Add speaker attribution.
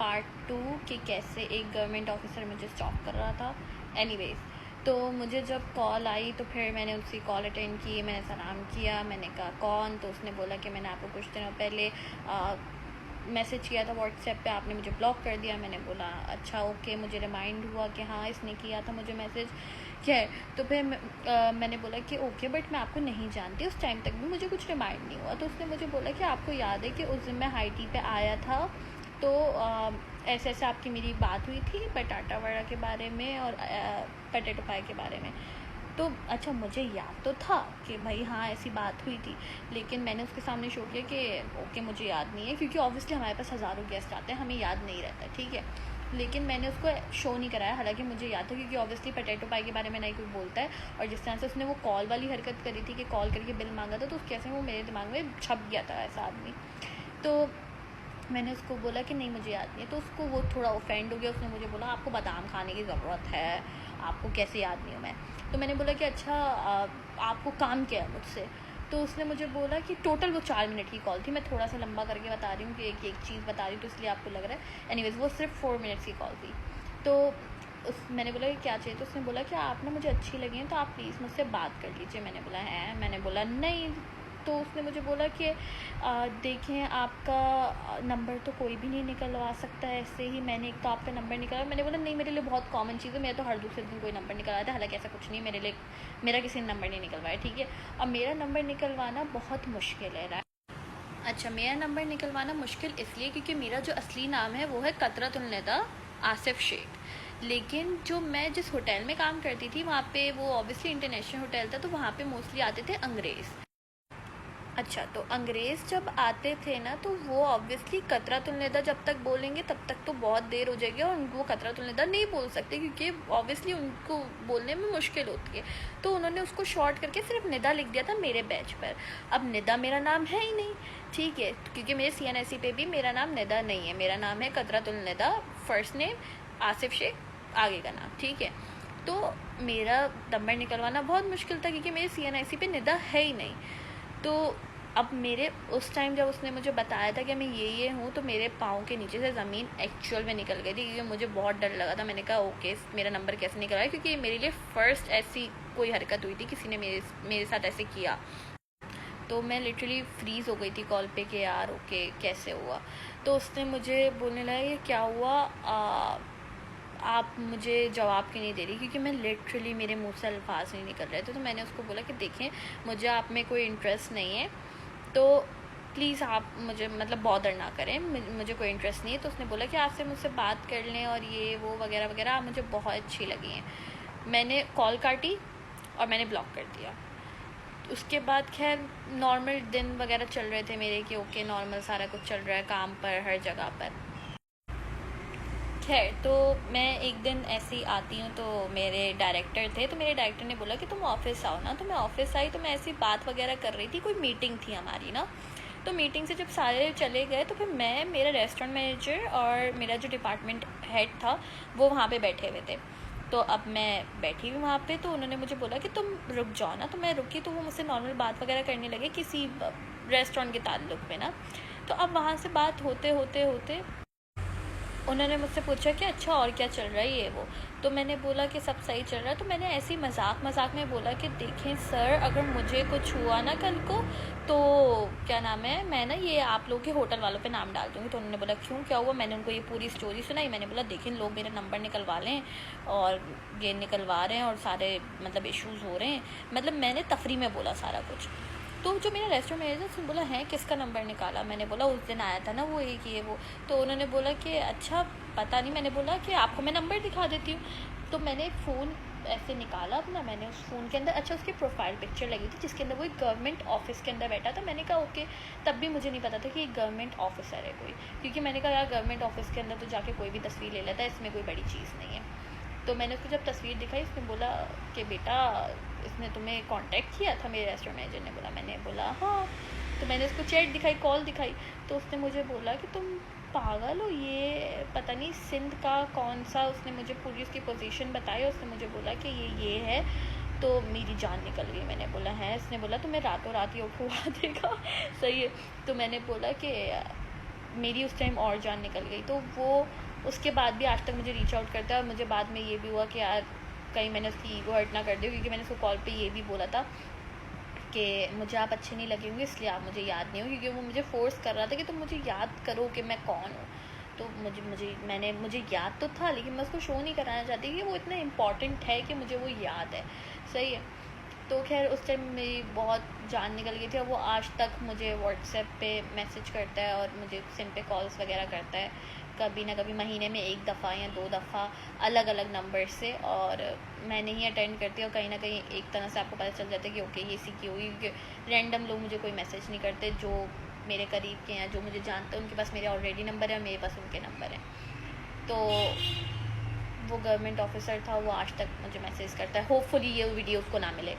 Speaker 1: Part 2 कि कैसे एक गवर्नमेंट ऑफिसर मुझे स्टॉक कर रहा था। एनीवेज, तो मुझे जब कॉल आई तो फिर मैंने उसकी कॉल अटेंड की, मैंने सलाम किया, मैंने कहा कौन, तो उसने बोला कि मैंने आपको कुछ दिनों पहले मैसेज किया था व्हाट्सएप पे, आपने मुझे ब्लॉक कर दिया। मैंने बोला अच्छा ओके, मुझे रिमाइंड हुआ कि हाँ इसने किया था मुझे मैसेज, क्या है। तो फिर मैंने बोला कि ओके बट मैं आपको नहीं जानती, उस टाइम तक भी मुझे कुछ रिमाइंड नहीं हुआ। तो उसने मुझे बोला कि आपको याद है कि उस दिन मैं हाई टी पे आया था, तो ऐसे ऐसे आपकी मेरी बात हुई थी बटाटा वड़ा के बारे में और पटेटो पाई के बारे में। तो अच्छा मुझे याद तो था कि भाई हाँ ऐसी बात हुई थी, लेकिन मैंने उसके सामने शो किया कि ओके मुझे याद नहीं है, क्योंकि ऑब्वियसली हमारे पास हज़ारों गेस्ट आते हैं, हमें याद नहीं रहता, ठीक है। लेकिन मैंने उसको शो नहीं कराया, हालांकि मुझे याद था, क्योंकि ऑब्वियसली पटेटो पाई के बारे में नहीं कोई बोलता है। और जिस तरह से उसने वो कॉल वाली हरकत करी थी कि कॉल करके बिल मांगा था, तो कैसे वो मेरे दिमाग में छप गया था ऐसा आदमी। तो मैंने उसको बोला कि नहीं मुझे याद नहीं है, तो उसको वो थोड़ा ऑफेंड हो गया। उसने मुझे बोला आपको बादाम खाने की ज़रूरत है, आपको कैसे याद नहीं हो मैं। तो मैंने बोला कि अच्छा आपको काम क्या है मुझसे। तो उसने मुझे बोला कि टोटल वो 4 मिनट की कॉल थी, मैं थोड़ा सा लंबा करके बता रही हूँ कि एक चीज़ बता रही हूँ तो इसलिए आपको लग रहा है। एनीवेज वो सिर्फ 4 मिनट्स की कॉल थी। तो मैंने बोला कि क्या चाहिए, तो उसने बोला कि आप ना मुझे अच्छी लगी हैं, तो आप प्लीज़ मुझसे बात कर लीजिए। मैंने बोला है, मैंने बोला नहीं। तो उसने मुझे बोला कि देखें आपका नंबर तो कोई भी नहीं निकलवा सकता है ऐसे ही, मैंने एक तो आपका नंबर निकला। मैंने बोला नहीं मेरे लिए बहुत कॉमन चीज़ है, मेरा तो हर दूसरे दिन कोई नंबर निकलवाया था, हालांकि ऐसा कुछ नहीं, मेरे लिए मेरा किसी ने नंबर नहीं निकलवाया, ठीक है। और मेरा नंबर निकलवाना बहुत मुश्किल है। अच्छा मेरा नंबर निकलवाना मुश्किल इसलिए क्योंकि मेरा जो असली नाम है वो है कतरतुन्निदा आसिफ शेख, लेकिन जो मैं जिस होटल में काम करती थी वहाँ पे वो ऑब्वियसली इंटरनेशनल होटल था, तो वहाँ पे मोस्टली आते थे अंग्रेज़। अच्छा तो अंग्रेज़ जब आते थे ना, तो वो ऑब्वियसली कतरतुन्निदा जब तक बोलेंगे तब तक तो बहुत देर हो जाएगी, और उनको कतरतुन्निदा नहीं बोल सकते क्योंकि ऑब्वियसली उनको बोलने में मुश्किल होती है। तो उन्होंने उसको शॉर्ट करके सिर्फ निदा लिख दिया था मेरे बैच पर। अब निदा मेरा नाम है ही नहीं, ठीक है, क्योंकि मेरे CNSE पे भी मेरा नाम निदा नहीं है, मेरा नाम है कतरतुन्निदा, फर्स्ट नेम आसिफ शेख, आगे का नाम, ठीक है। तो मेरा नंबर निकलवाना बहुत मुश्किल था क्योंकि मेरे CNSE पे निदा है ही नहीं। तो अब मेरे उस टाइम जब उसने मुझे बताया था कि मैं ये हूँ, तो मेरे पाँव के नीचे से ज़मीन एक्चुअल में निकल गई थी क्योंकि मुझे बहुत डर लगा था। मैंने कहा ओके मेरा नंबर कैसे निकल आया, क्योंकि मेरे लिए फ़र्स्ट ऐसी कोई हरकत हुई थी, किसी ने मेरे साथ ऐसे किया। तो मैं लिटरली फ्रीज़ हो गई थी कॉल पे कि यार ओके कैसे हुआ। तो उसने मुझे बोलने लगा ये क्या हुआ, आप मुझे जवाब क्यों नहीं दे रही, क्योंकि मैं लिटरली मेरे मुंह से अल्फाज नहीं निकल रहे थे। तो मैंने उसको बोला कि देखें मुझे आप में कोई इंटरेस्ट नहीं है, तो प्लीज़ आप मुझे मतलब बॉदर ना करें, मुझे कोई इंटरेस्ट नहीं है। तो उसने बोला कि आपसे मुझसे बात कर लें और ये वो वगैरह वगैरह, आप मुझे बहुत अच्छी लगी हैं। मैंने कॉल काटी और मैंने ब्लॉक कर दिया। उसके बाद खैर नॉर्मल दिन वगैरह चल रहे थे मेरे कि ओके नॉर्मल सारा कुछ चल रहा है काम पर, हर जगह पर। खैर तो मैं एक दिन ऐसे ही आती हूँ, तो मेरे डायरेक्टर थे, तो मेरे डायरेक्टर ने बोला कि तुम ऑफिस आओ ना। तो मैं ऑफिस आई, तो मैं ऐसी बात वगैरह कर रही थी, कोई मीटिंग थी हमारी ना। तो मीटिंग से जब सारे चले गए तो फिर मैं, मेरा रेस्टोरेंट मैनेजर और मेरा जो डिपार्टमेंट हेड था वो वहाँ पे बैठे हुए थे। तो अब मैं बैठी हुई वहाँ पे, तो उन्होंने मुझे बोला कि तुम रुक जाओ ना। तो मैं रुकी, तो वो मुझसे नॉर्मल बात वगैरह करने लगे किसी रेस्टोरेंट के ताल्लुक में ना। तो अब वहाँ से बात होते होते होते उन्होंने मुझसे पूछा कि अच्छा और क्या चल रहा है ये वो। तो मैंने बोला कि सब सही चल रहा है। तो मैंने ऐसे ही मजाक में बोला कि देखें सर, अगर मुझे कुछ हुआ ना कल को, तो क्या नाम है, मैं ना ये आप लोग के होटल वालों पे नाम डाल दूँगी। तो उन्होंने बोला क्यों, क्या हुआ। मैंने उनको ये पूरी स्टोरी सुनाई। मैंने बोला देखें लोग मेरा नंबर निकलवा लें और ये निकलवा रहे हैं और सारे मतलब इश्यूज़ हो रहे हैं, मतलब मैंने तफरी में बोला सारा कुछ। तो जो मेरा रेस्टोरेंट मैनेजर उसने बोला है किसका नंबर निकाला। मैंने बोला उस दिन आया था ना वो एक ये वो। तो उन्होंने बोला कि अच्छा पता नहीं। मैंने बोला कि आपको मैं नंबर दिखा देती हूँ। तो मैंने फ़ोन ऐसे निकाला अपना, मैंने उस फ़ोन के अंदर अच्छा उसकी प्रोफाइल पिक्चर लगी थी जिसके अंदर वो एक गवर्नमेंट ऑफिस के अंदर बैठा था। मैंने कहा ओके, तब भी मुझे नहीं पता था कि एक गवर्नमेंट ऑफिसर है कोई, क्योंकि मैंने कहा यार गवर्नमेंट ऑफिस के अंदर तो जाके कोई भी तस्वीर ले लेता है, इसमें कोई बड़ी चीज़ नहीं है। तो मैंने उसको जब तस्वीर दिखाई, उसने बोला कि बेटा इसने तुम्हें कांटेक्ट किया था, मेरे रेस्टोरेंट मैनेजर ने बोला। मैंने बोला हाँ। तो मैंने उसको चैट दिखाई, कॉल दिखाई। तो उसने मुझे बोला कि तुम पागल हो, ये पता नहीं सिंध का कौन सा, उसने मुझे पूरी उसकी पोजीशन बताई। उसने मुझे बोला कि ये है। तो मेरी जान निकल गई। मैंने बोला है। उसने बोला तुम्हें रातों रात ही उठवा देगा। सही है। तो मैंने बोला कि मेरी उस टाइम और जान निकल गई। तो वो उसके बाद भी आज तक मुझे रीच आउट करता है, और मुझे बाद में ये भी हुआ कि यार कहीं मैंने उसकी ईगो हर्ट ना कर दी, क्योंकि मैंने उसको कॉल पे ये भी बोला था कि मुझे आप अच्छे नहीं लगे होंगे इसलिए आप मुझे याद नहीं हो, क्योंकि वो मुझे फ़ोर्स कर रहा था कि तुम मुझे याद करो कि मैं कौन हूँ। तो मुझे याद तो था, लेकिन मैं उसको शो नहीं कराना चाहती कि वो इतना इम्पॉर्टेंट है कि मुझे वो याद है। सही है। तो खैर उस टाइम मेरी बहुत जान निकल गई थी, और वो आज तक मुझे व्हाट्सएप पे मैसेज करता है और मुझे सिम पे कॉल्स वगैरह करता है, कभी ना कभी महीने में 1 दफ़ा या 2 दफ़ा अलग अलग नंबर से, और मैं नहीं अटेंड करती। और कहीं ना कहीं एक तरह से आपको पता चल जाता है कि ओके ये इसी की हुई, क्योंकि रैंडम लोग मुझे कोई मैसेज नहीं करते, जो मेरे करीब के हैं, जो मुझे जानते हैं, उनके पास मेरे ऑलरेडी नंबर है, मेरे पास उनके नंबर हैं। तो वो गवर्नमेंट ऑफिसर था, वो आज तक मुझे मैसेज करता है। होपफुली ये वीडियो उसको ना मिले।